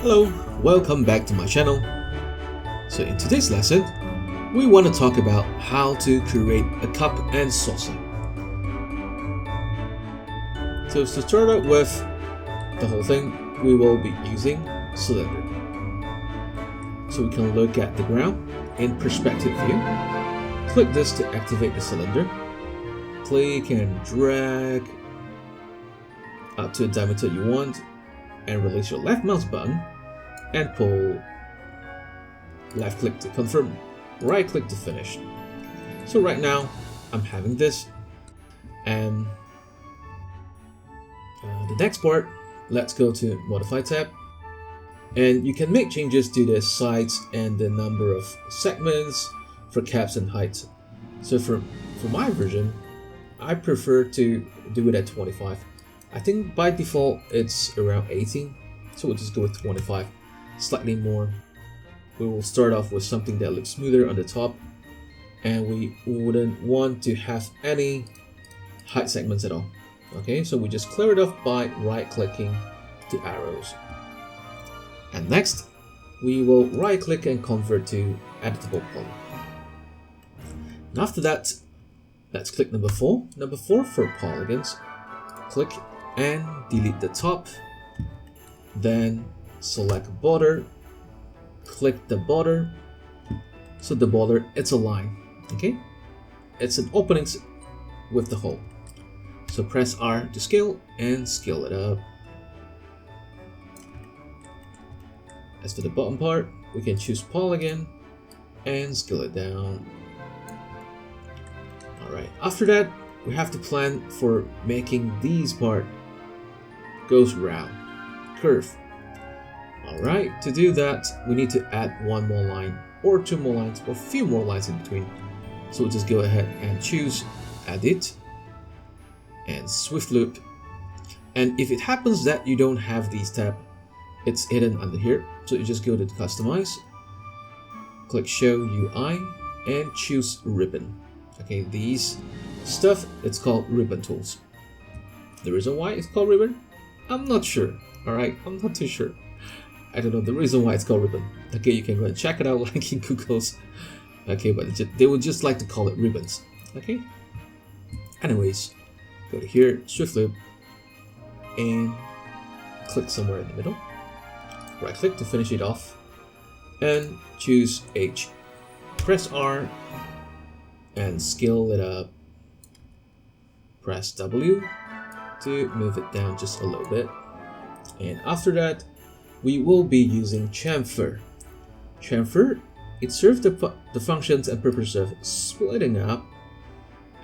Hello, welcome back to my channel. So in today's lesson, we want to talk about how to create a cup and saucer. So to start out with the whole thing, we will be using cylinder. So we can look at the ground in perspective view. Click this to activate the cylinder. Click and drag up to the diameter you want and release your left mouse button and pull left click to confirm, right click to finish. So right now I'm having this, and the next part, let's go to modify tab, and you can make changes to the sides and the number of segments for caps and heights. So for my version, I prefer to do it at 25. I think by default it's around 18, so we'll just go with 25, slightly more. We will start off with something that looks smoother on the top, and we wouldn't want to have any height segments at all. Okay, so we just clear it off by right clicking the arrows. And next, we will right click and convert to editable poly. And after that, let's click number 4. Number 4 for polygons. Click and delete the top. Then select border. Click the border. So the border, it's a line. Okay, it's an opening with the hole. So press R to scale and scale it up. As for the bottom part, we can choose polygon and scale it down. Alright, after that, we have to plan for making these part goes round, curve. Alright, to do that, we need to add one more line, or two more lines, or a few more lines in between. So we'll just go ahead and choose Edit and Swift Loop. And if it happens that you don't have these tabs, it's hidden under here. So you just go to Customize, click Show UI, and choose Ribbon. Okay, these stuff, it's called ribbon tools. The reason why it's called ribbon, I'm not sure. Alright, I'm not too sure. I don't know the reason why it's called ribbon. Okay, you can go and check it out like in Google's. Okay, but they would just like to call it ribbons. Okay. Anyways, go to here, Swift Loop, and click somewhere in the middle. Right click to finish it off, and choose H. Press R and scale it up. Press W to move it down just a little bit. And after that, we will be using chamfer. Chamfer, it serves the functions and purpose of splitting up.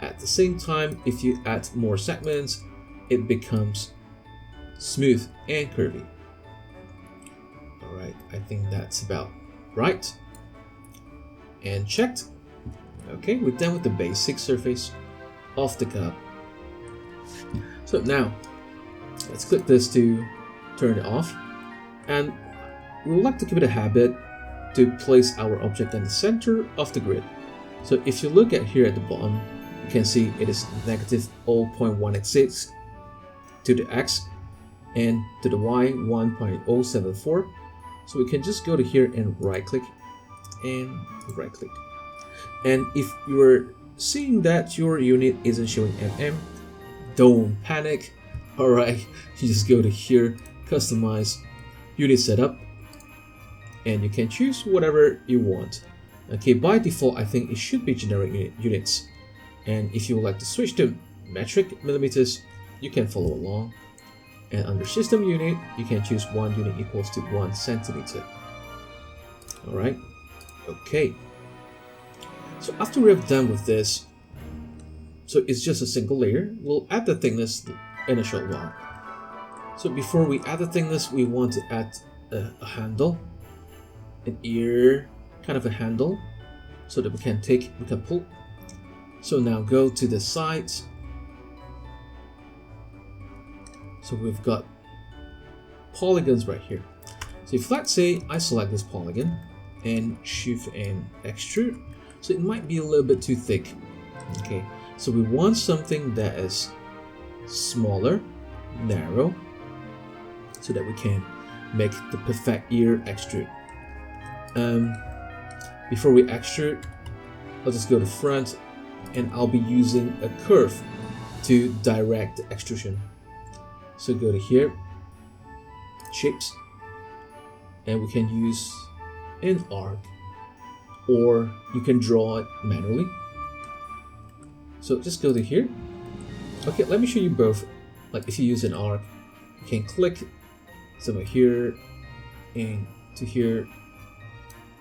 At the same time, if you add more segments, it becomes smooth and curvy. Alright, I think that's about right. And checked. Okay, we're done with the basic surface of the cup. So now, let's click this to turn it off. And we would like to keep it a habit to place our object in the center of the grid. So if you look at here at the bottom, you can see it is negative 0.186 to the X and to the Y 1.074. So we can just go to here and right click and right click. And if you are seeing that your unit isn't showing mm, don't panic. Alright, you just go to here, customize unit setup, and you can choose whatever you want. Okay, by default I think it should be generic units, and if you would like to switch to metric millimeters, you can follow along. And under system unit, you can choose 1 unit equals to 1 centimeter. Alright, okay. So after we have done with this, so it's just a single layer, we'll add the thickness in a short while. So before we add the thickness, we want to add a handle, an ear, kind of a handle, so that we can pull. So now go to the sides. So we've got polygons right here. So if let's say I select this polygon and shift and extrude, so it might be a little bit too thick. Okay, so we want something that is smaller, narrow, so that we can make the perfect ear extrude. Before we extrude, I'll just go to front, and I'll be using a curve to direct the extrusion. So go to here, shapes, and we can use an arc, or you can draw it manually. So just go to here. Okay, let me show you both. Like if you use an arc, you can click somewhere here and to here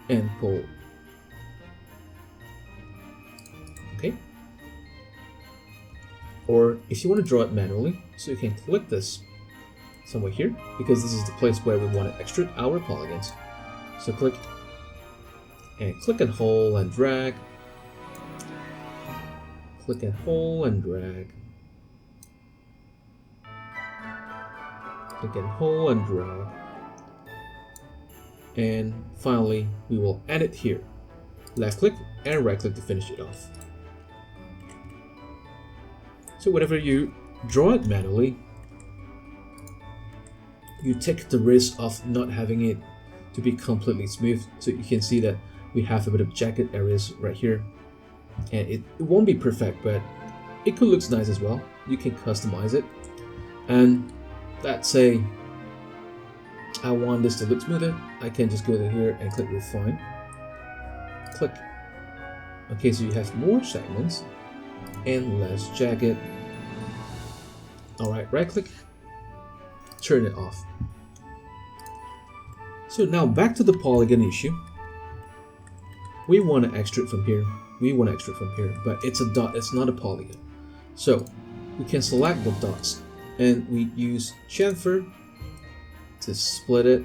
and pull. Okay. Or if you want to draw it manually, so you can click this somewhere here, because this is the place where we want to extrude our polygons. So click and hold and drag. Click and hold and drag. Click and hold and drag. And finally, we will add it here. Left click and right click to finish it off. So whenever you draw it manually, you take the risk of not having it to be completely smooth. So you can see that we have a bit of jagged areas right here, and it won't be perfect, but it could look nice as well. You can customize it, and let's say I want this to look smoother, I can just go to here and click refine. Click. Okay, so you have more segments and less jagged. Alright, right click, turn it off. So now back to the polygon issue. We want to extrude from here. But it's a dot, it's not a polygon. So we can select the dots, and we use chamfer to split it.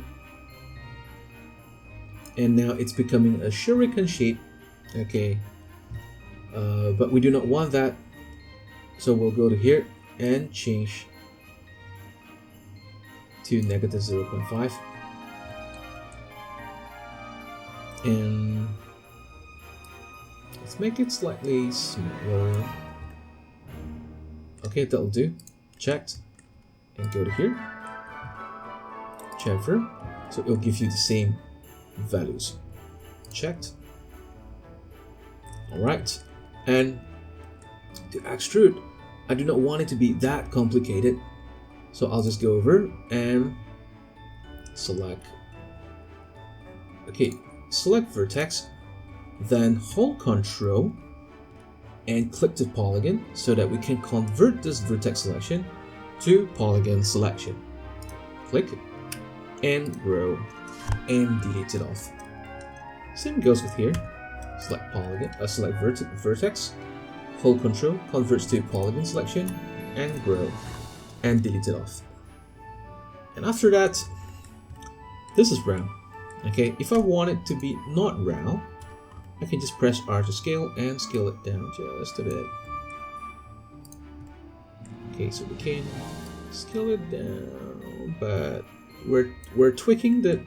And now it's becoming a shuriken shape. Okay. But we do not want that. So we'll go to here and change to -0.5. And let's make it slightly smaller. Okay, that'll do. Checked. And go to here. Chamfer. So it'll give you the same values. Checked. Alright. And to extrude, I do not want it to be that complicated. So I'll just go over and select. Okay, select vertex, then hold Control and click to polygon so that we can convert this vertex selection to polygon selection. Click and grow and delete it off. Same goes with here. Select polygon, select vertex, hold Control, converts to polygon selection, and grow and delete it off. And after that, this is round. Okay, if I want it to be not round, I can just press R to scale and scale it down just a bit. Okay, so we can scale it down, but we're tweaking the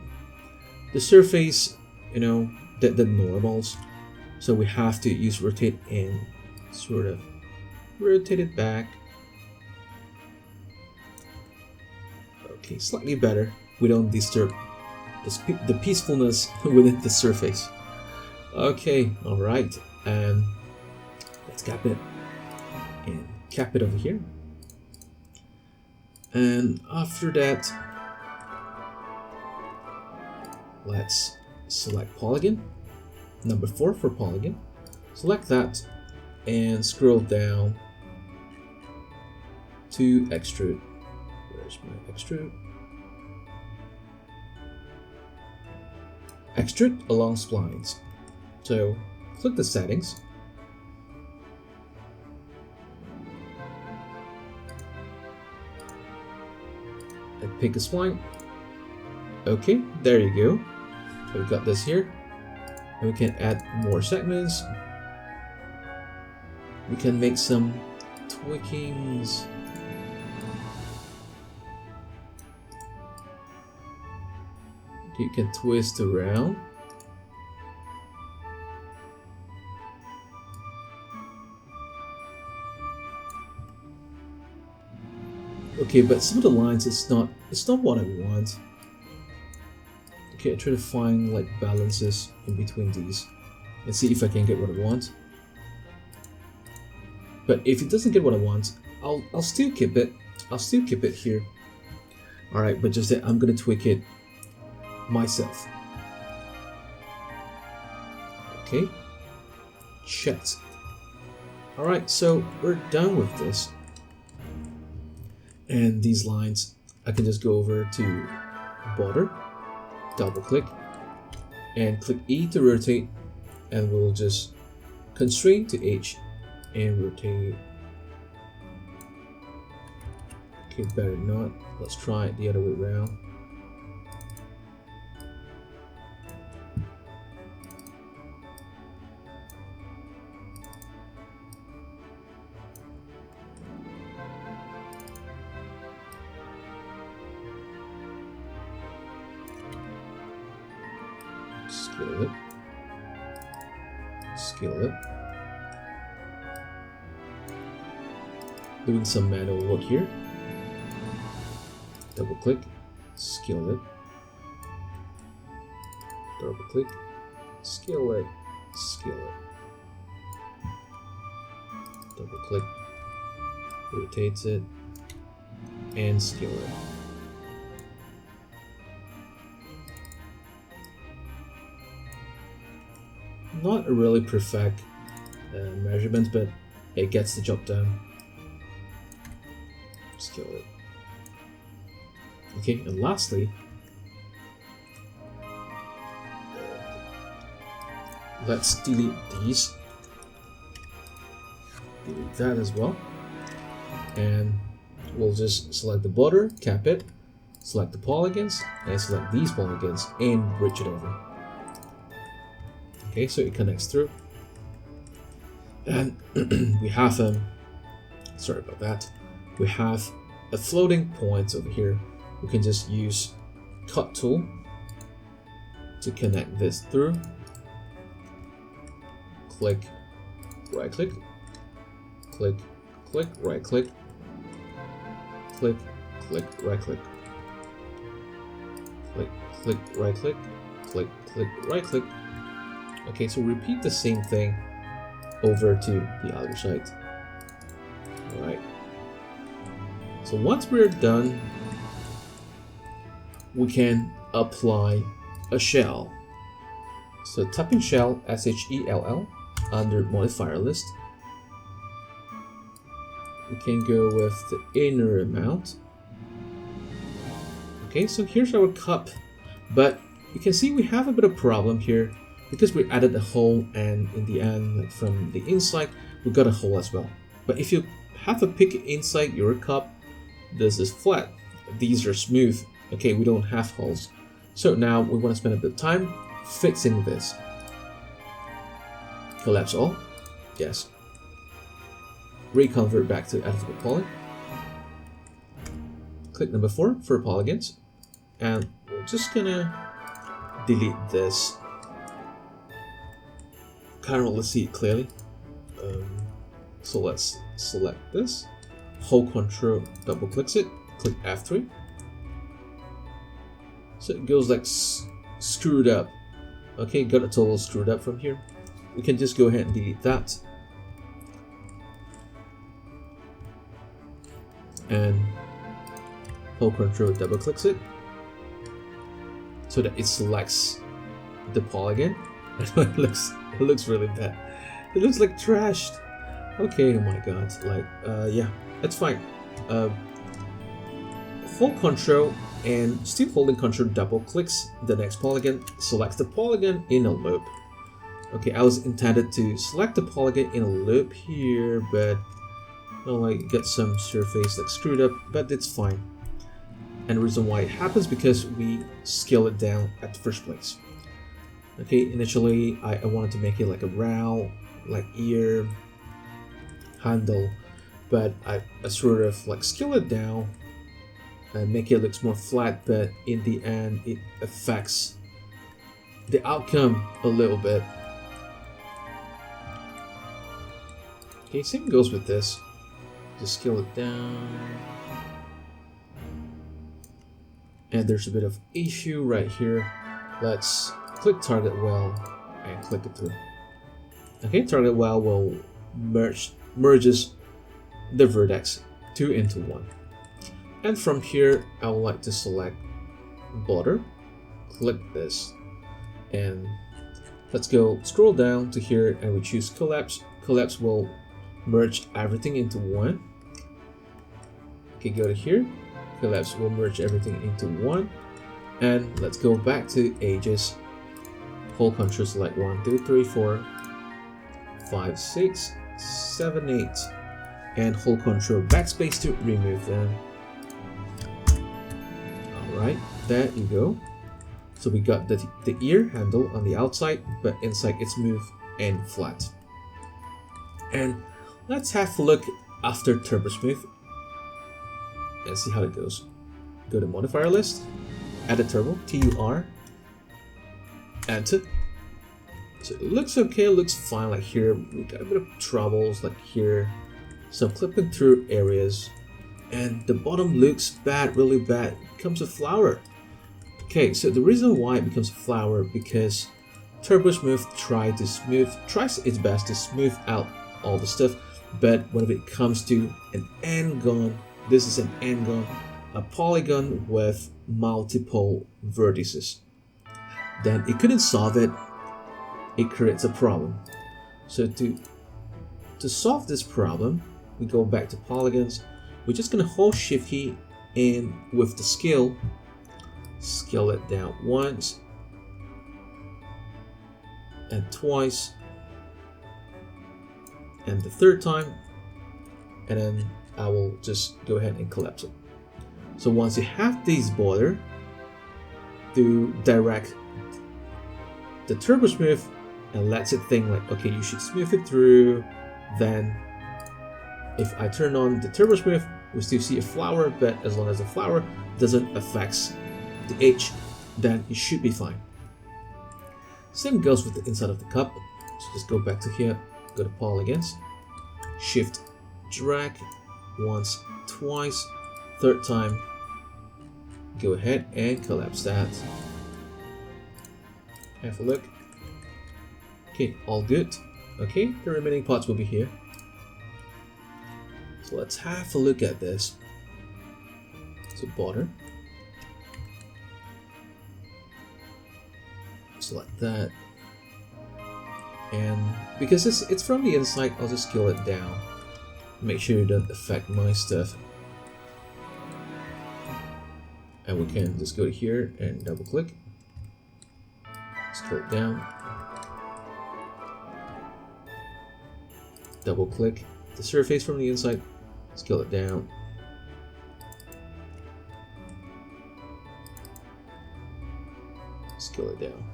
surface, you know, the normals. So we have to use rotate and sort of rotate it back. Okay, slightly better. We don't disturb the peacefulness within the surface. Okay, alright, and let's cap it and cap it over here. And after that, let's select polygon, number 4 for polygon. Select that and scroll down to extrude. Where's my extrude? Extrude along splines. So click the settings. And pick a spline. Okay, there you go. So we've got this here. And we can add more segments. We can make some tweakings. You can twist around. Okay, but some of the lines, it's not what I want. Okay, I try to find like balances in between these and see if I can get what I want. But if it doesn't get what I want, I'll still keep it. I'll still keep it here. All right, but just that I'm gonna tweak it myself. Okay, checked. All right, so we're done with this. And these lines, I can just go over to border, double click, and click E to rotate, and we'll just constrain to H and rotate. Okay, better not. Let's try it the other way around. Scale it. Scale it. Doing some manual work here. Double click, scale it. Double click, scale it, scale it. Double click, rotates it, and scale it. Not a really perfect measurements, but it gets the job done. Scale it. Okay, and lastly, let's delete these. Delete that as well. And we'll just select the border, cap it, select the polygons, and select these polygons, and bridge it over. Okay, so it connects through. And we have sorry about that. We have a floating point over here. We can just use cut tool to connect this through. Click, right click, click, click, right click, click, click, right click, click, click, right click, click, click, right click. Okay, so repeat the same thing over to the other side. All right. So once we're done, we can apply a shell. So type in shell, S-H-E-L-L, under modifier list. We can go with the inner amount. Okay, so here's our cup, but you can see we have a bit of problem here because we added a hole, and in the end, like from the inside, we got a hole as well. But if you have a pick inside your cup, this is flat. These are smooth. Okay, we don't have holes. So now we want to spend a bit of time fixing this. Collapse all. Yes. Reconvert back to editable poly. Click number 4 for polygons. And we're just gonna delete this. Can't really see it clearly. So let's select this. Hold Control, double clicks it. Click F3. So it goes like screwed up. Okay, got a total screwed up from here. We can just go ahead and delete that. And hold Control, double clicks it. So that it selects the polygon. it looks really bad. It looks like trashed. Okay, oh my god. Like, yeah, that's fine. Hold Control and still holding Control double clicks the next polygon, selects the polygon in a loop. Okay, I was intended to select the polygon in a loop here, but like get some surface like screwed up, but it's fine. And the reason why it happens because we scale it down at the first place. Okay, initially I wanted to make it like a round, like ear handle, but I sort of like scale it down and make it look more flat, but in the end it affects the outcome a little bit. Okay, same goes with this. Just scale it down. And there's a bit of issue right here. let's click target well and click it through. Okay, target well will merges the vertex 2 into 1. And from here, I would like to select border, click this, and let's go scroll down to here and we choose collapse. Collapse will merge everything into 1. Okay, go to here, collapse will merge everything into 1. And let's go back to edges, hold Ctrl, select 1, 2, 3, 4, 5, 6, 7, 8, and hold Ctrl backspace to remove them. Alright, there you go. So we got the ear handle on the outside, but inside it's smooth and flat. And let's have a look after Turbo Smooth and see how it goes. Go to modifier list, add a turbo, TUR, enter. So it looks okay, it looks fine. Like here, we got a bit of troubles like here. So I'm clipping through areas, and the bottom looks bad, really bad. It becomes a flower. Okay, so the reason why it becomes a flower because Turbo Smooth tries its best to smooth out all the stuff, but when it comes to an n-gon, this is an n-gon, a polygon with multiple vertices, then it couldn't solve it. It creates a problem. So to solve this problem, we go back to polygons. We're just gonna hold Shift key and with the scale it down once and twice and the third time, and then I will just go ahead and collapse it. So once you have these border, to direct the Turbo Smooth and lets it think like, okay, you should smooth it through. Then if I turn on the Turbo Smooth, we still see a flower, but as long as the flower doesn't affect the edge, then it should be fine. Same goes with the inside of the cup. So just go back to here, go to polygons, shift drag once, twice, third time, go ahead and collapse that. Have a look. Okay, all good. Okay, the remaining parts will be here. So let's have a look at this. So border. Select that. And because it's from the inside, I'll just scale it down. Make sure it doesn't affect my stuff. And we can just go to here and double click. Scroll it down. Double click the surface from the inside, scale it down. Scale it down.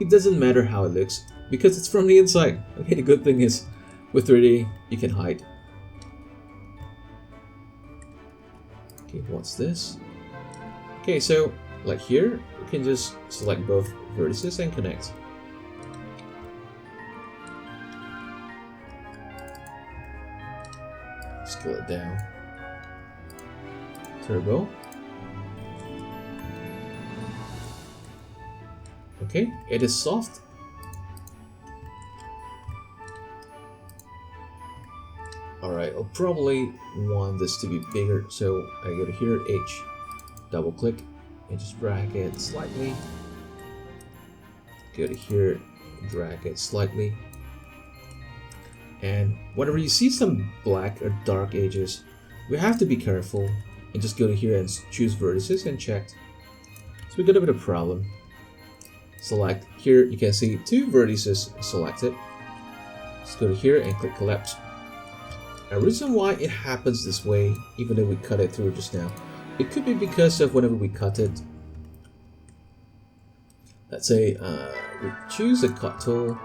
It doesn't matter how it looks because it's from the inside. Okay, the good thing is with 3D you can hide. Okay, what's this? Okay, so like here, you can just select both vertices and connect. Scale it down. Turbo. Okay, it is soft. Alright, I'll probably want this to be bigger, so I go to here, H, double click, and just drag it slightly. Go to here, drag it slightly. And whenever you see some black or dark edges, we have to be careful and just go to here and choose vertices and check. So we got a bit of problem. Select here, you can see 2 vertices selected. Just go to here and click collapse. A reason why it happens this way, even though we cut it through just now, it could be because of whenever we cut it. Let's say we choose a cut tool,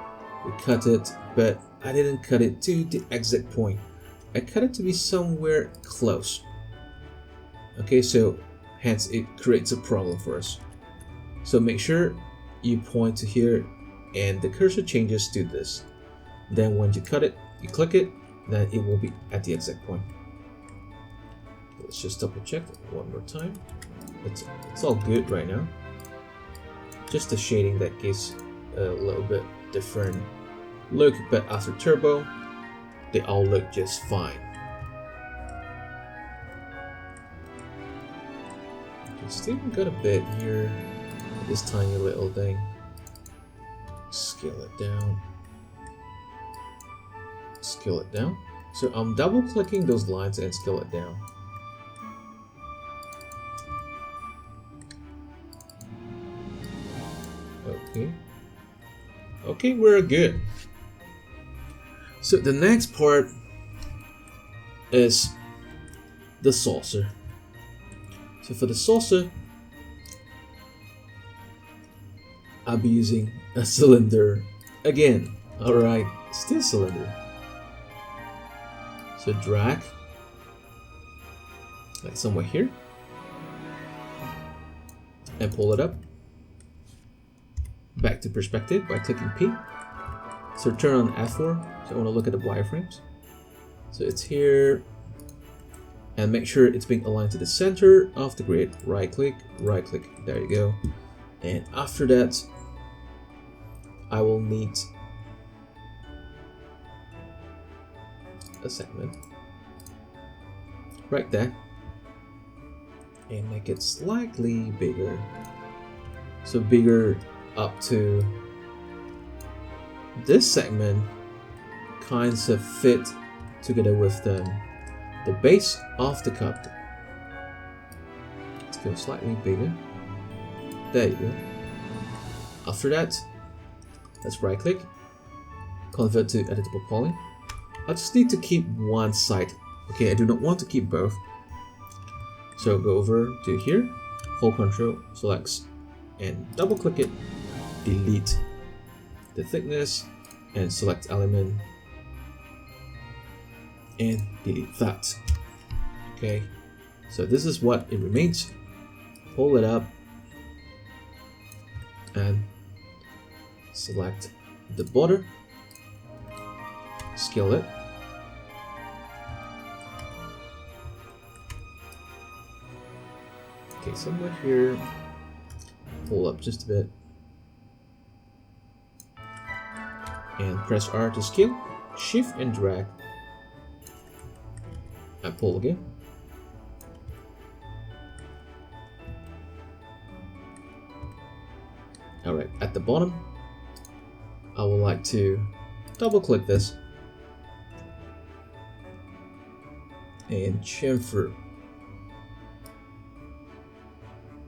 we cut it, but I didn't cut it to the exact point. I cut it to be somewhere close. Okay, so hence it creates a problem for us. So make sure you point to here and the cursor changes to this. Then when you cut it, you click it, then it will be at the exact point. Let's just double check one more time. It's all good right now. just the shading that gives a little bit different look, but after turbo, they all look just fine. Okay, still got a bit here, this tiny little thing. Scale it down. Scale it down. So I'm double clicking those lines and scale it down. Okay. Okay, we're good. So the next part is the saucer. So for the saucer, I'll be using a cylinder again. Alright, still cylinder. So drag, like somewhere here, and pull it up. Back to perspective by clicking P. So turn on F4, so I want to look at the wireframes. So it's here, and make sure it's being aligned to the center of the grid. Right click, there you go. And after that, I will need a segment right there and make it slightly bigger. So bigger up to this segment kinds of fit together with the base of the cup. Let's go slightly bigger. There you go. After that, let's right click, convert to editable poly. I just need to keep one side. Okay, I do not want to keep both. So go over to here, hold Control, select, and double click it, delete the thickness, and select element, and delete that. Okay, so this is what it remains. Pull it up, and select the border, scale it, okay, somewhere here, pull up just a bit, and press R to scale, shift and drag, and pull again. Alright, at the bottom, I would like to double click this and chamfer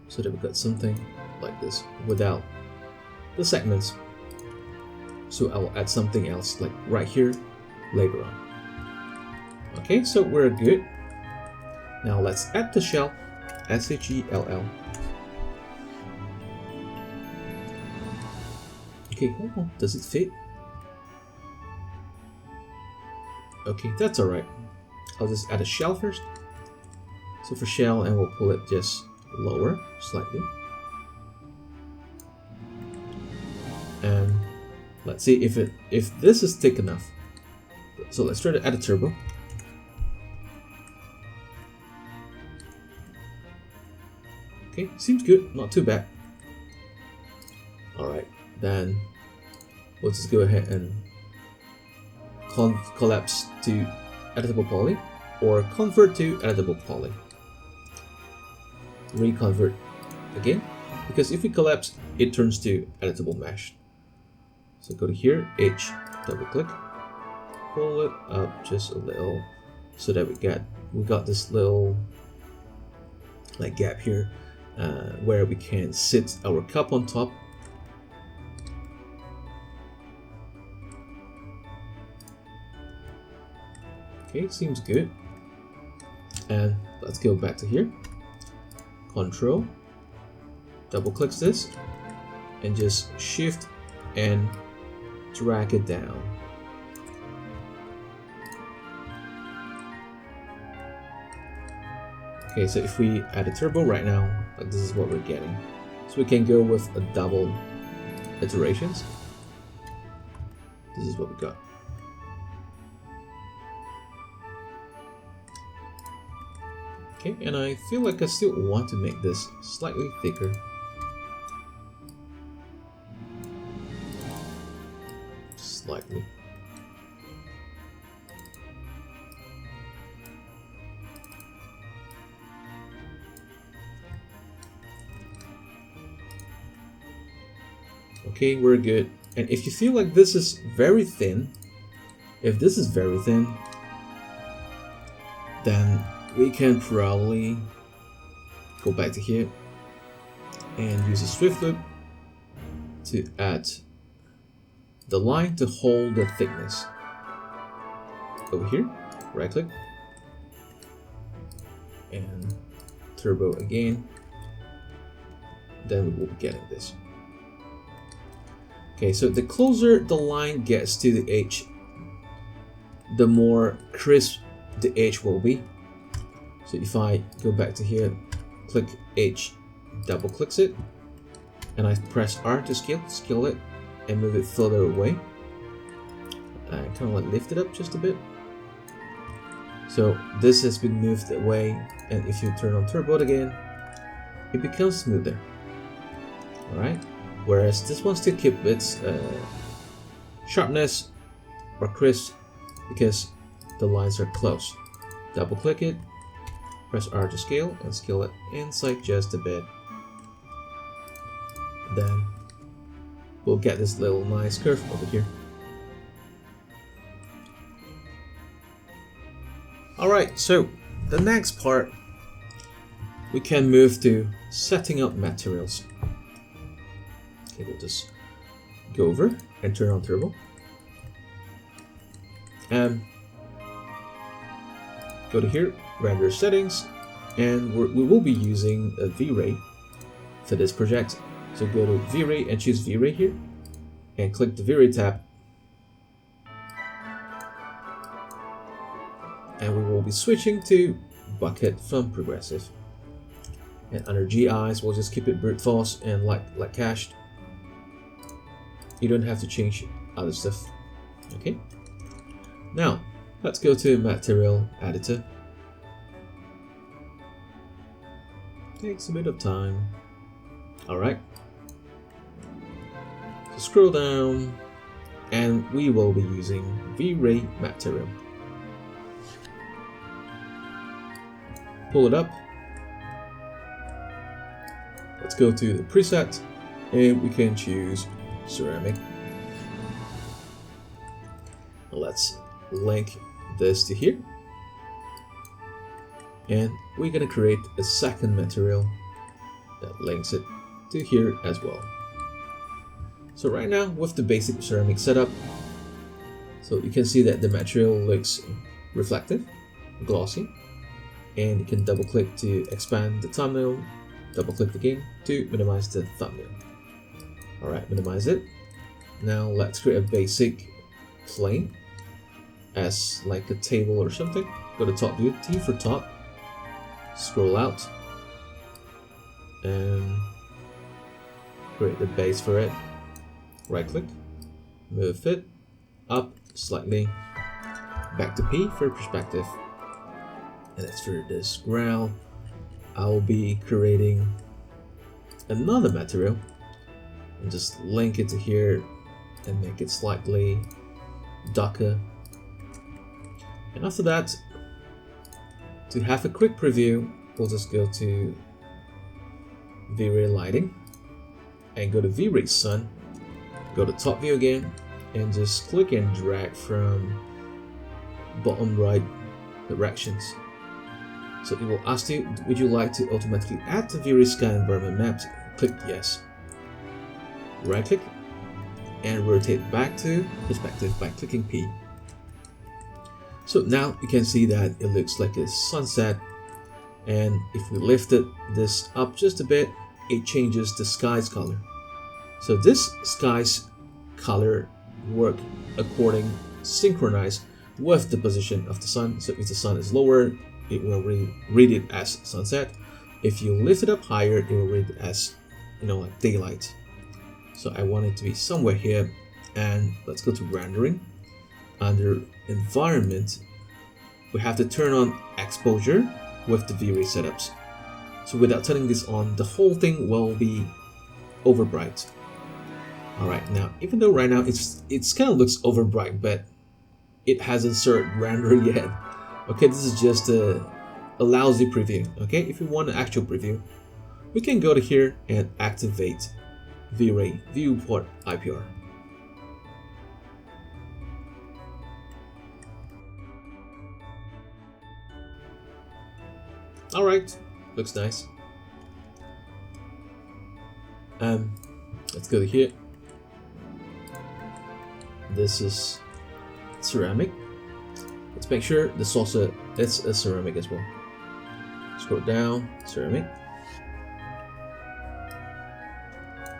so that we got something like this without the segments. So I will add something else like right here later on. Okay, so we're good. Now let's add the shell, S-H-E-L-L. Okay, hold on, does it fit? Okay, that's alright. I'll just add a shell first. So for shell, and we'll pull it just lower, slightly. And let's see if this is thick enough. So let's try to add a turbo. Okay, seems good, not too bad. Alright, then we'll just go ahead and collapse to editable poly or convert to editable poly. Reconvert again, because if we collapse, it turns to editable mesh. So go to here, H, double click, pull it up just a little so that we got this little like gap here where we can sit our cup on top. Okay, seems good. And let's go back to here. Control, double clicks this, and just shift and drag it down. Okay, so if we add a turbo right now, like this is what we're getting. So we can go with a double iterations. This is what we got. Okay, and I feel like I still want to make this slightly thicker. Okay, we're good. And if you feel like this is very thin, if this is very thin, then we can probably go back to here and use a swift loop to add the line to hold the thickness. Over here, right click, and turbo again, then we will be getting this. Okay, so the closer the line gets to the edge, the more crisp the edge will be. So if I go back to here, click edge, double clicks it, and I press R to scale it, and move it further away. I kind of like lift it up just a bit. So this has been moved away, and if you turn on turbo again, it becomes smoother. Alright, whereas this one still keeps its sharpness or crisp because the lines are close. Double click it, press R to scale, and scale it inside just a bit. Then we'll get this little nice curve over here. Alright, so the next part, we can move to setting up materials. Okay, we'll just go over and turn on turbo. And go to here, render settings, and we will be using a vray for this project. So go to vray and choose vray here, and click the vray tab. And we will be switching to bucket from progressive. And under GIs, we'll just keep it brute force and like cached. You don't have to change other stuff. Okay. Now let's go to material editor. Takes a bit of time. All right. So scroll down, and we will be using vray material. Pull it up. Let's go to the preset, and we can choose ceramic. Let's link this to here, and we're gonna create a second material that links it to here as well. So right now, with the basic ceramic setup, so you can see that the material looks reflective, glossy, and you can double click to expand the thumbnail, double click again to minimize the thumbnail. Alright, minimize it. Now let's create a basic plane as like a table or something. Go to top view, T for top, scroll out, and create the base for it. Right click, move it up slightly, back to P for perspective. And as for this ground, I'll be creating another material and just link it to here and make it slightly darker. And after that, to have a quick preview, we'll just go to vray lighting and go to vray sun, go to top view again, and just click and drag from bottom right directions. So it will ask you, would you like to automatically add the vray sky environment maps? Click yes. Right click and rotate back to perspective by clicking P. So now you can see that it looks like a sunset, and if we lifted this up just a bit, it changes the sky's color. So this sky's color work synchronized with the position of the sun. So if the sun is lower, it will read it as sunset. If you lift it up higher, it will read it as, like daylight. So I want it to be somewhere here, and let's go to rendering. Under environment, we have to turn on exposure with the vray setups. So without turning this on, the whole thing will be over bright. Alright, now even though right now it's kind of looks over bright, but it hasn't started rendering yet. Okay, this is just a lousy preview. Okay, if you want an actual preview, we can go to here and activate vray viewport IPR. Alright, looks nice. Let's go to here. This is ceramic. Let's make sure the saucer is a ceramic as well. Scroll down, ceramic.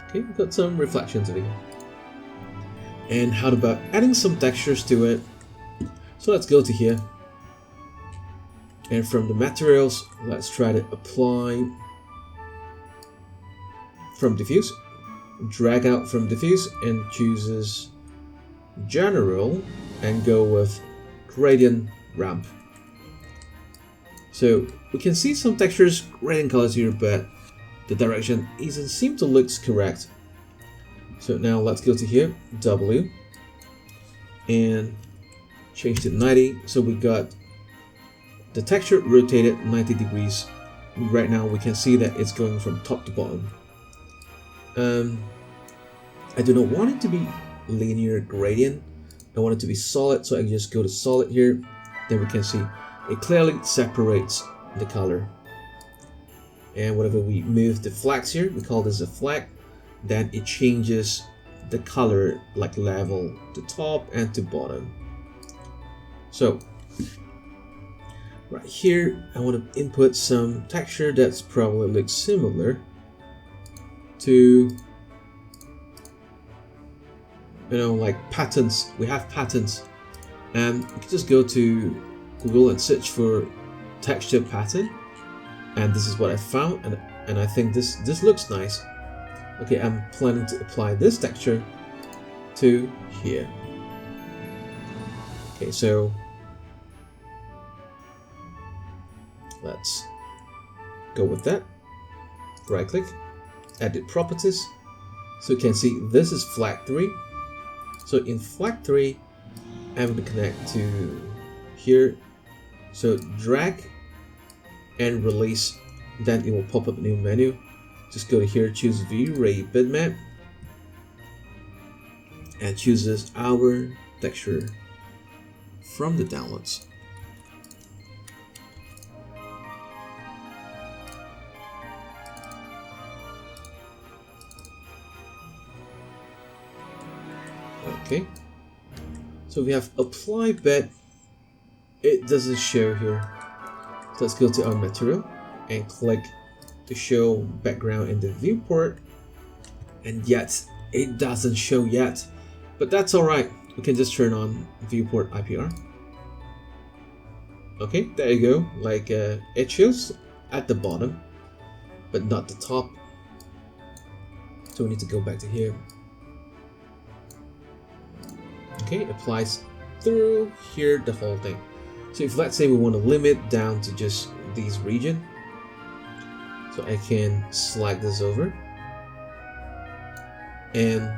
Okay, we've got some reflections of it. And how about adding some textures to it? So let's go to here. And from the materials, let's try to apply from diffuse. Drag out from diffuse and chooses general and go with gradient ramp. So we can see some textures, gradient colors here, but the direction doesn't seem to look correct. So now let's go to here, W, and change to 90. So we got the texture rotated 90 degrees. Right now we can see that it's going from top to bottom. I do not want it to be linear gradient. I want it to be solid, so I can just go to solid here. Then we can see it clearly separates the color. And whenever we move the flags here, we call this a flag, then it changes the color like level to top and to bottom. So right here, I want to input some texture that's probably looks similar to, you know, like patterns. We have patterns, and you can just go to Google and search for texture pattern, and this is what I found, and I think this looks nice. Okay, I'm planning to apply this texture to here. Okay, so let's go with that. Right click, edit properties. So you can see this is flag 3. So in flag 3, I'm going to connect to here. So drag and release, then it will pop up a new menu. Just go to here, choose vray bitmap, and chooses our texture from the downloads. Okay, so we have apply bed. It doesn't show here. So let's go to our material and click to show background in the viewport, and yet it doesn't show yet, but that's all right. We can just turn on viewport IPR. Okay, there you go. Like it shows at the bottom, but not the top. So we need to go back to here. Okay, it applies through here the whole thing. So if let's say we want to limit down to just these region, so I can slide this over and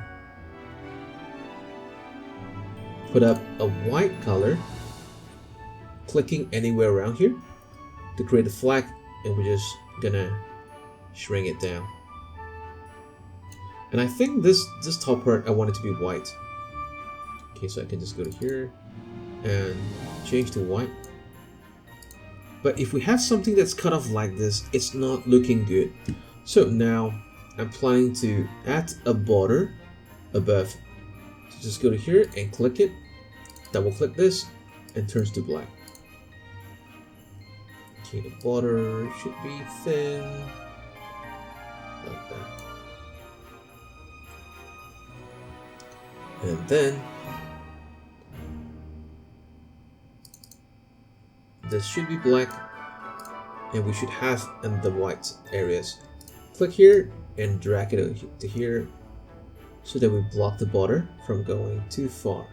put up a white color, clicking anywhere around here to create a flag, and we're just gonna shrink it down. And I think this top part I want it to be white. Okay, so I can just go to here and change to white. But if we have something that's cut off like this, it's not looking good. So now I'm planning to add a border above. So just go to here and click it, double click this, and turns to black. Okay, the border should be thin, like that. And then this should be black, and we should have in the white areas. Click here and drag it to here so that we block the border from going too far.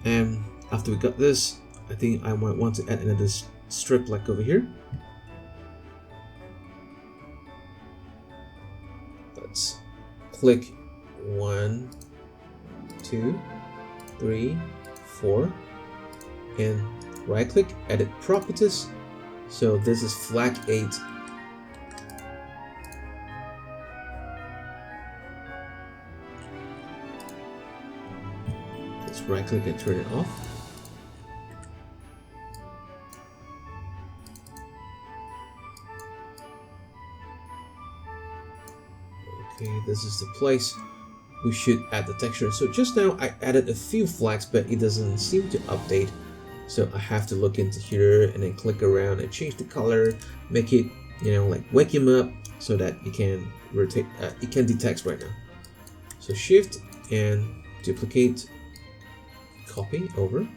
And after we got this, I think I might want to add another strip like over here. Let's click 1, 2, 3, 4. And right click, edit properties. So this is flag 8. just right click and turn it off. Okay, this is the place we should add the texture. So just now I added a few flags, but it doesn't seem to update. So I have to look into here and then click around and change the color, make it, you know, like wake him up so that you can rotate, it can detect right now. So shift and duplicate, copy over.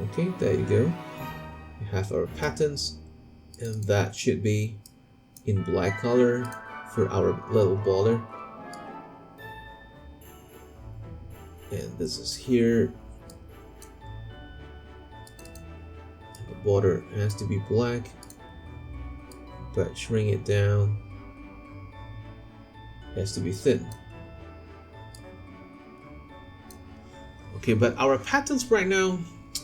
Okay, there you go. We have our patterns, and that should be in black color for our little border. And this is here. And the border has to be black, but shrink it down. It has to be thin. Okay, but our patterns right now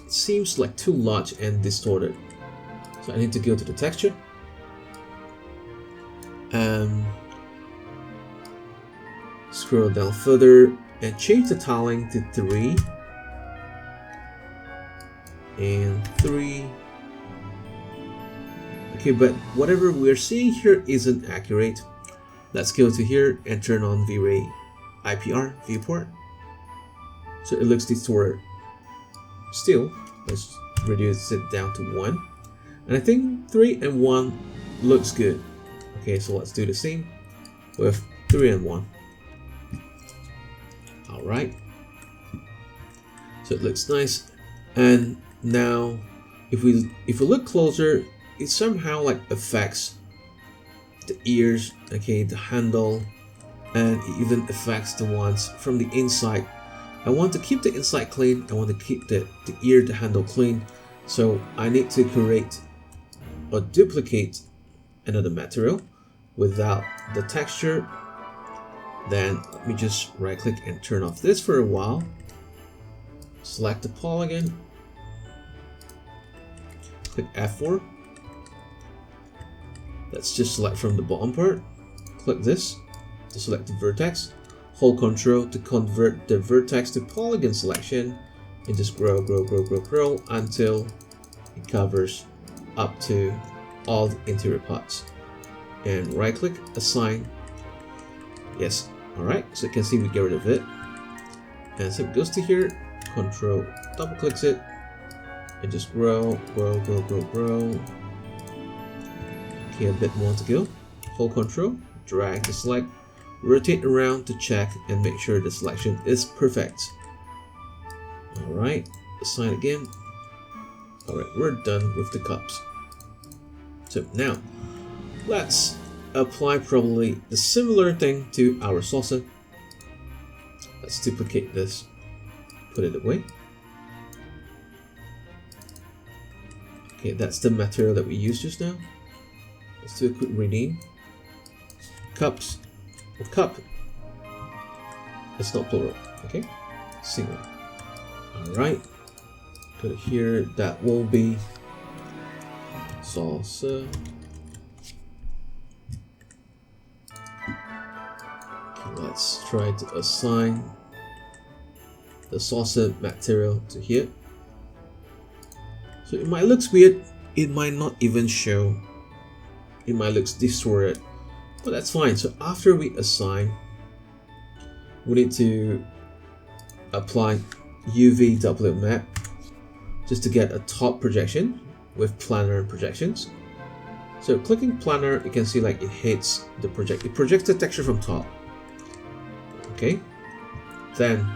seems like too large and distorted. So I need to go to the texture. Scroll down further and change the tiling to 3 and 3. Okay, but whatever we're seeing here isn't accurate. Let's go to here and turn on vray IPR viewport. So it looks distorted. Still, let's reduce it down to 1. And I think 3 and 1 looks good. Okay, so let's do the same with 3 and 1. Alright. So it looks nice. And now if we look closer, it somehow like affects the ears, okay, the handle, and it even affects the ones from the inside. I want to keep the inside clean. I want to keep the ear, the handle clean. So I need to create or duplicate another material without the texture. Then let me just right click and turn off this for a while. Select the polygon. Click F4. Let's just select from the bottom part. Click this to select the vertex. Hold Ctrl to convert the vertex to polygon selection, and just grow until it covers up to all the interior parts. And right click, assign. Yes, alright, so you can see we get rid of it. And so it goes to here, Ctrl double clicks it, and just grow. Okay, a bit more to go. Hold Ctrl, drag to select. Rotate around to check and make sure the selection is perfect. Alright, assign again. Alright, we're done with the cups. So now, let's apply probably the similar thing to our saucer. Let's duplicate this, put it away. Okay, that's the material that we used just now. Let's do a quick rename. Cups. With cup, it's not plural, okay? Single. Alright, go to here, that will be saucer. Okay, let's try to assign the saucer material to here. So it might look weird, it might not even show, it might look distorted. But that's fine. So after we assign, we need to apply UV doublet map just to get a top projection with planar projections. So clicking planar, you can see like it hits the project. It projects the texture from top. Okay. Then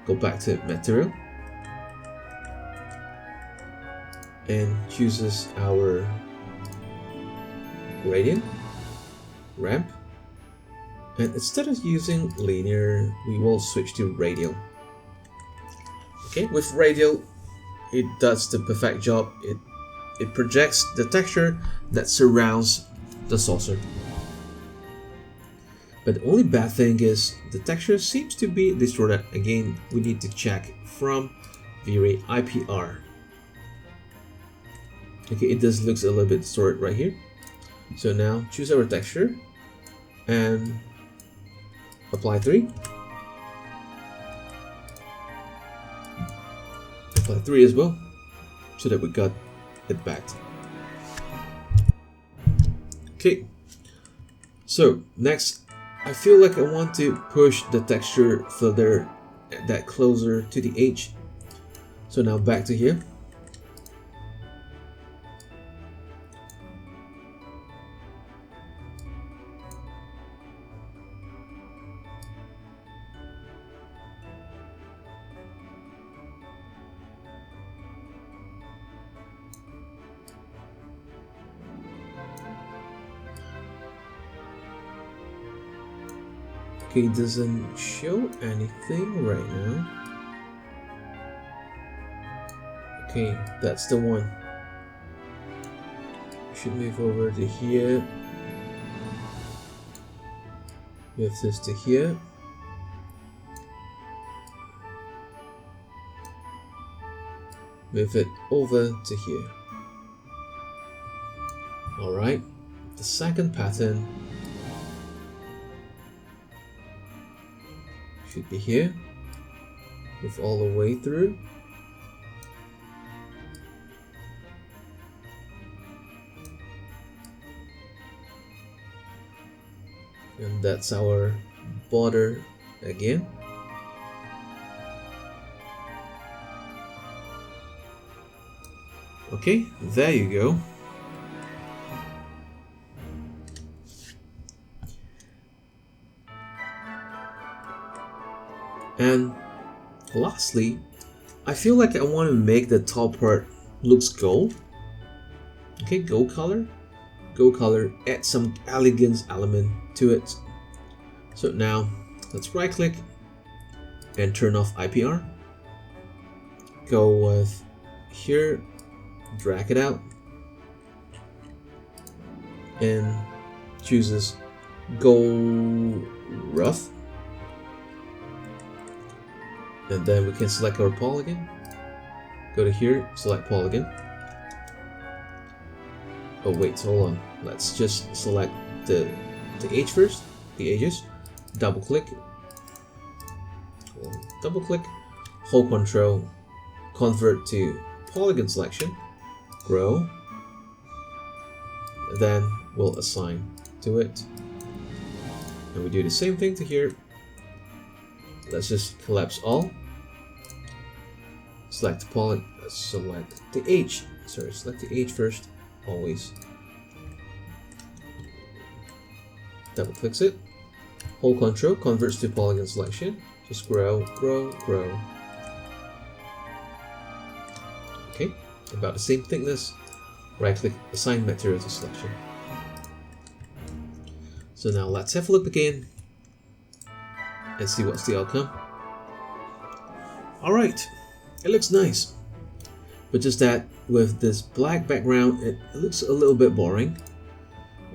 go back to material and chooses our gradient. Ramp, and instead of using linear, we will switch to radial. Okay, with radial, it does the perfect job. It projects the texture that surrounds the saucer. But the only bad thing is the texture seems to be distorted. Again, we need to check from vray IPR. Okay, it does looks a little bit distorted right here. So now choose our texture and apply 3. Apply 3 as well, so that we got it back. Okay, so next, I feel like I want to push the texture further that closer to the edge. So now back to here. Okay, it doesn't show anything right now. Okay, that's the one. Should move over to here. Move this to here. Move it over to here. Alright, the second pattern should be here. Move all the way through. And that's our border again. Okay, there you go. And lastly, I feel like I want to make the top part looks gold. Okay, gold color. Gold color, add some elegance element to it. So now let's right click and turn off IPR. Go with here, drag it out, and chooses gold rough. And then we can select our polygon. Go to here, select polygon. Oh wait, hold on. Let's just select the edge first, the edges. Double click, hold Control, convert to polygon selection, grow. Then we'll assign to it, and we do the same thing to here. Let's just collapse all. Select the polygon. Select the edge. Sorry, select the edge first. Always. Double clicks it. Hold Control, converts to polygon selection. Just grow, grow, grow. Okay, about the same thickness. Right click, assign material to selection. So now let's have a look again and see what's the outcome. Alright, it looks nice. But just that with this black background, it looks a little bit boring.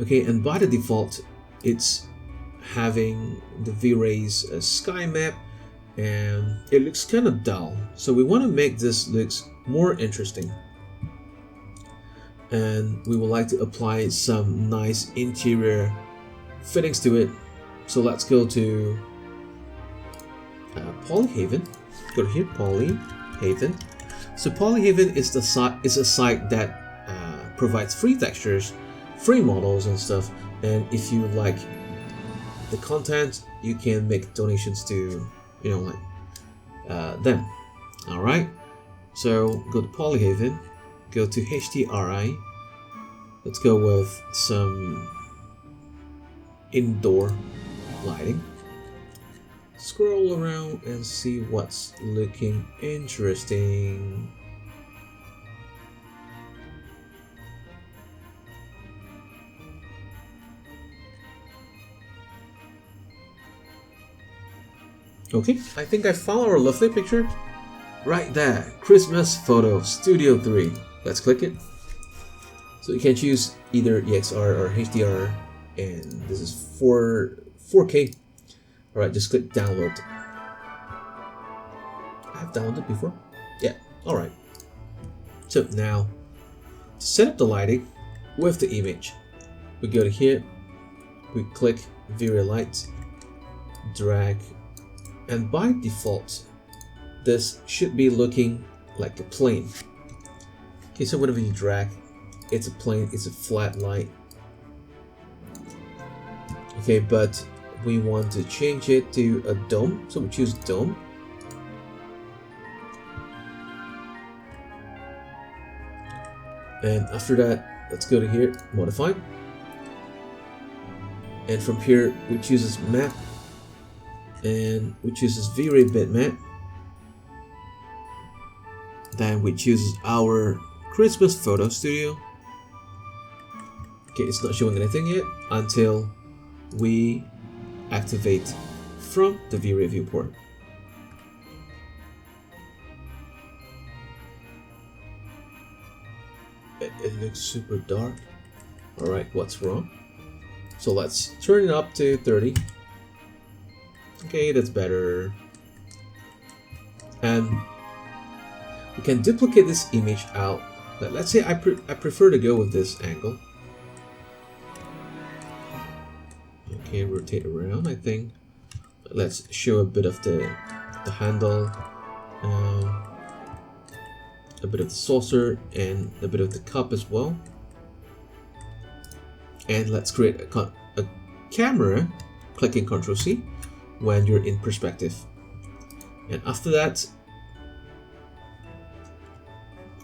Okay, and by the default, it's having the V-Ray's sky map, and it looks kind of dull. So we want to make this looks more interesting. And we would like to apply some nice interior fittings to it. So let's go to Polyhaven. Go to here, Polyhaven. So Polyhaven is a site that provides free textures, free models and stuff. And if you like the content, you can make donations to, them. All right. So go to Polyhaven, go to HDRI. Let's go with some indoor lighting. Scroll around and see what's looking interesting. Okay, I think I found our lovely picture. Right there, Christmas Photo Studio 3. Let's click it. So you can choose either EXR or HDR, and this is 4K. Alright, just click download. I have downloaded before? Yeah, alright. So now, to set up the lighting with the image, we go to here, we click vray light, drag, and by default this should be looking like a plane. Okay, so whenever you drag, it's a plane, it's a flat light. Okay, but we want to change it to a dome, so we choose dome. And after that, let's go to here, modify. And from here, we choose this map, and we choose this vray bitmap. Then we choose our Christmas photo studio. Okay, it's not showing anything yet until we activate from the vray viewport. It looks super dark. Alright, what's wrong? So let's turn it up to 30. Okay, that's better. And we can duplicate this image out. Let's say I prefer to go with this angle. Okay, rotate around, I think. Let's show a bit of the handle, a bit of the saucer, and a bit of the cup as well. And let's create a camera, clicking Ctrl C when you're in perspective. And after that,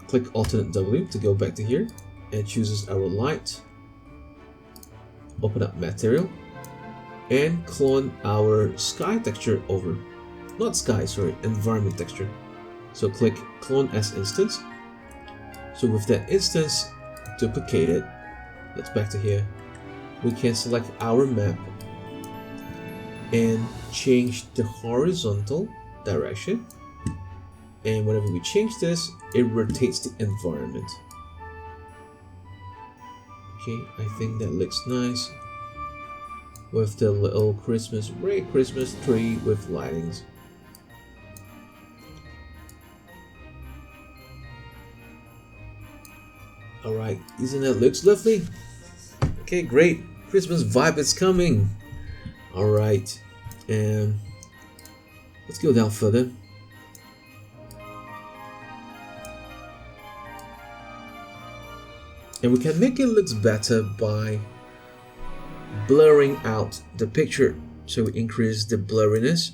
click Alternate W to go back to here, and chooses our light. Open up material and clone our sky texture over. Not sky, sorry, environment texture. So click clone as instance. So with that instance duplicated, let's back to here. We can select our map and change the horizontal direction. And whenever we change this, it rotates the environment. Okay, I think that looks nice. With the little Christmas tree with lightings. Alright, isn't that looks lovely? Okay, great. Christmas vibe is coming. Alright, and let's go down further. And we can make it look better by blurring out the picture. So we increase the blurriness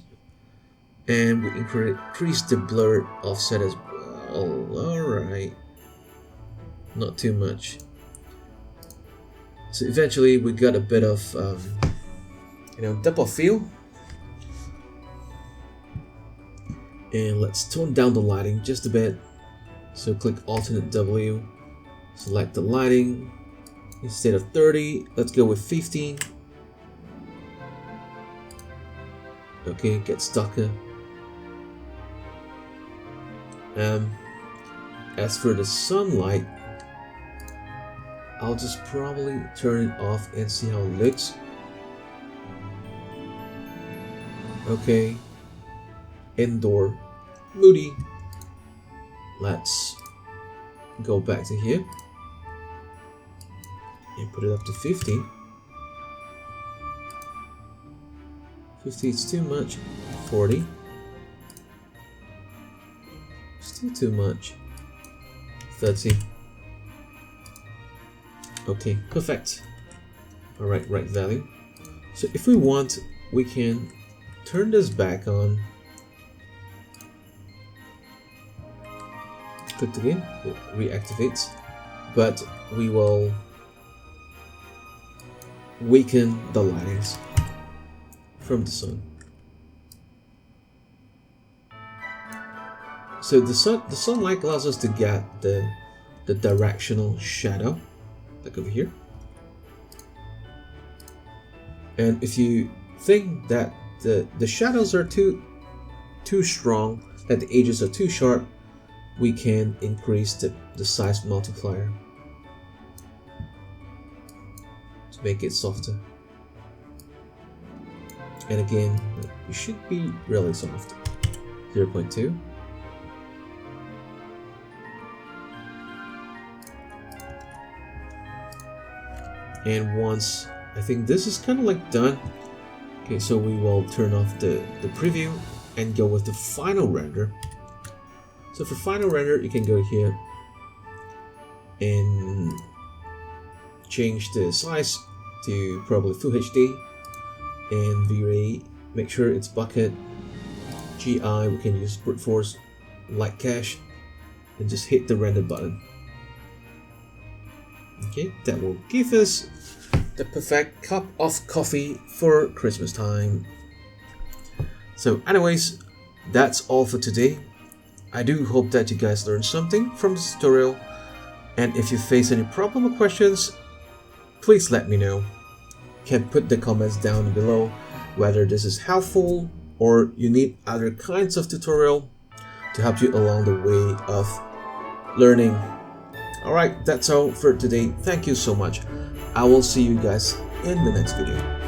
and we increase the blur offset as well. Alright, not too much. So eventually we got a bit of depth of field. And let's tone down the lighting just a bit. So click Alternate W, select the lighting. Instead of 30, let's go with 15. Okay, get darker. As for the sunlight, I'll just probably turn it off and see how it looks. Okay, indoor, moody. Let's go back to here and put it up to 50. 50 is too much. 40. Still too much. 30. Okay, perfect. Alright, right value. So if we want, we can turn this back on. Click again, it reactivates. But we will weaken the lightings from the sun. So the sunlight allows us to get the directional shadow, like over here. And if you think that the shadows are too strong, that the edges are too sharp, we can increase the size multiplier to make it softer. And again, it should be really soft. 0.2. And once I think this is kind of like done, okay, so we will turn off the preview and go with the final render. So for final render, you can go here and change the size to probably Full HD, and vray, make sure it's bucket. GI, we can use brute force, light cache, and just hit the render button. Okay, that will give us the perfect cup of coffee for Christmas time. So anyways, that's all for today. I do hope that you guys learned something from this tutorial, and if you face any problem or questions, please let me know. You can put the comments down below whether this is helpful or you need other kinds of tutorial to help you along the way of learning. Alright, that's all for today. Thank you so much. I will see you guys in the next video.